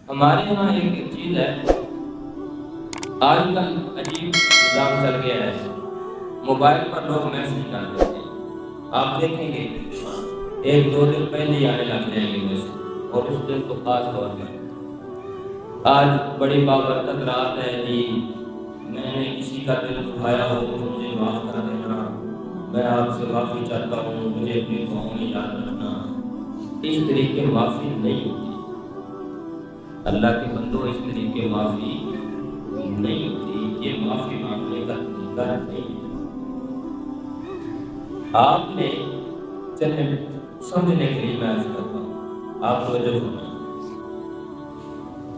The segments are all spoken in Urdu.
ہمارے یہاں ایک چیز ہے، آج کل عجیب نظام چل گیا ہے، موبائل پر لوگ میسج کر دیتے ہیں، آپ دیکھیں گے ایک دو دن پہلے ہی آنے لگ جائیں گے میسج، اور اس دن تو خاص طور پر آج بڑی بابرکت رات ہے جی، میں نے کسی کا دل دکھایا ہو تو مجھے معاف کر دینا، میں آپ سے معافی چاہتا ہوں، مجھے اپنی دعاؤں میں یاد رکھنا۔ اس طریقے معافی نہیں ہوتی، اللہ کے بندوں اس طریقے معافی نہیں ہوتی، یہ معافی مانگنے کا طریقہ نہیں ہے۔ آپ نے چلے سمجھنے کے لیے میں عرض کرتا ہوں، آپ کو جو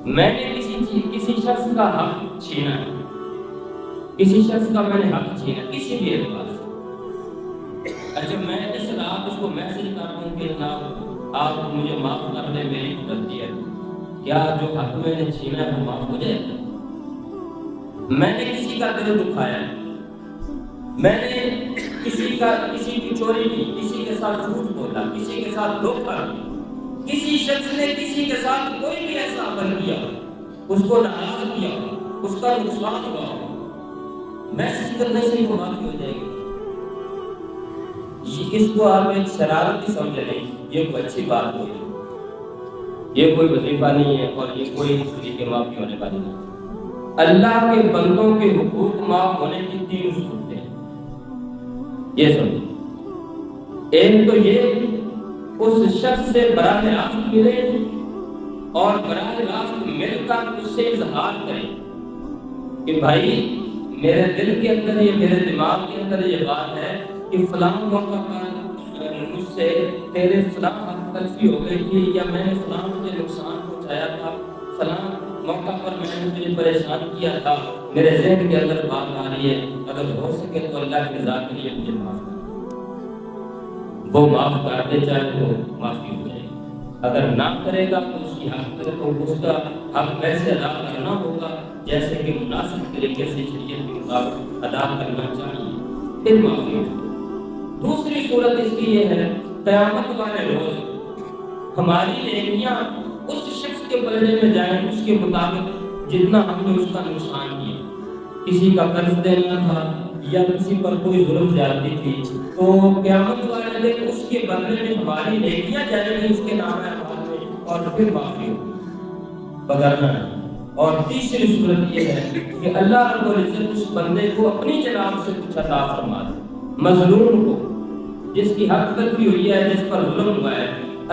میں نے کسی شخص کا حق چھینا، کسی شخص کا میں نے حق چھینا کسی بھی اعتبار سے، اچھا میں اس رات اس کو میسج کر دوں کہ جناب آپ مجھے معاف کر دیں، میری غلطی ہے، کیا جو حق میں نے چھینا ہے وہ معاف ہو جائے گا؟ میں نے کسی کا دل دکھایا ہے، میں نے کسی کی چوری کی، کسی کے ساتھ جھوٹ بولا، کسی کے ساتھ دھوکہ کیا، کسی شخص نے کسی کے ساتھ کوئی بھی ایسا عمل کیا، اس کو ناراض کیا، اس کا نقصان ہوا، میسج کرنے سے وہ معافی ہو جائے گی؟ اس کو آپ ایک شرارتی سمجھ لیں، یہ کوئی اچھی بات نہیں ہے، یہ کوئی وظیفہ نہیں ہے، اور یہ کوئی اس طریقے معافی ہونے والی نہیں ہے۔ اللہ کے بندوں کے حقوق معاف ہونے کی تین صورتیں ہیں، یہ سمجھیں۔ ایک تو یہ اس شخص سے براہ راست ملے اور براہ راست مل کر اس سے اظہار کریں کہ بھائی میرے دل کے اندر یہ، میرے دماغ کے اندر یہ بات ہے کہ فلاں موقع پر مجھ سے تیرے فلاں حق تلفی ہو گئی تھی، یا میں نے فلاں مجھے نقصان پہنچایا تھا، فلاں موقع پر میں نے تجھے پریشان کیا تھا، میرے ذہن کے اندر بات آ رہی ہے، اگر ہو سکے تو اللہ کی رضا کے لیے مجھے معاف کر، وہ معاف کر دے چاہے تو معافی ہو جائے گی، اگر نہ کرے گا تو اس کی حق تو اس کا حق ویسے ادا کرنا ہوگا جیسے کہ مناسب طریقے سے شریعت کے مطابق ادا کرنا چاہیے، پھر معافی ہو جائے۔ دوسری صورت اس کی یہ ہے، قیامت والے روز ہماری نیکیاں اس شخص کے بلے میں جائیں اس کے مطابق جتنا ہم نے اس کا نقصان کیا، کسی کا قرض دینا تھا یا کسی پر کوئی ظلم زیادتی تھی، تو قیامت والے دن اس کے بدلے میں ہماری نیکیاں جائیں گی اس کے نام اعمال میں، اور پھر معافی ہوگی، بدلنا نہیں۔ اور تیسری صورت یہ ہے کہ اللہ رب العزت اس بندے کو اپنی جناب سے کچھ عطا فرما دے، مظلوم کو، جس کی حق تلفی ہوئی ہے، جس پر ظلم ہوا ہے،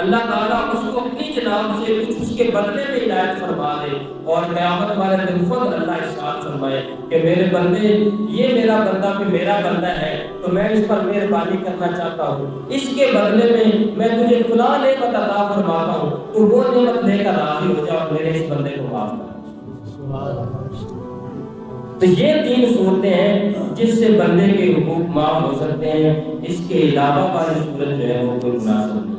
اللہ تعالیٰ اس کو اپنی جناب سے کچھ اس کے بدلے میں عنایت فرما دے، اور قیامت والے دن خود اللہ ارشاد فرمائے کہ میرے بندے، یہ میرا بندہ بھی میرا بندہ ہے تو میں اس پر مہربانی کرنا چاہتا ہوں، اس کے بدلے میں تجھے فلاں نعمت عطا فرماتا ہوں، تو وہ نعمت لے کر راضی ہو جا اور میرے اس بندے کو معاف کر۔ تو یہ تین صورتیں ہیں جس سے بندے کے حقوق معاف ہو سکتے ہیں، اس کے علاوہ والی صورت جو ہے وہ کوئی مناسب نہیں۔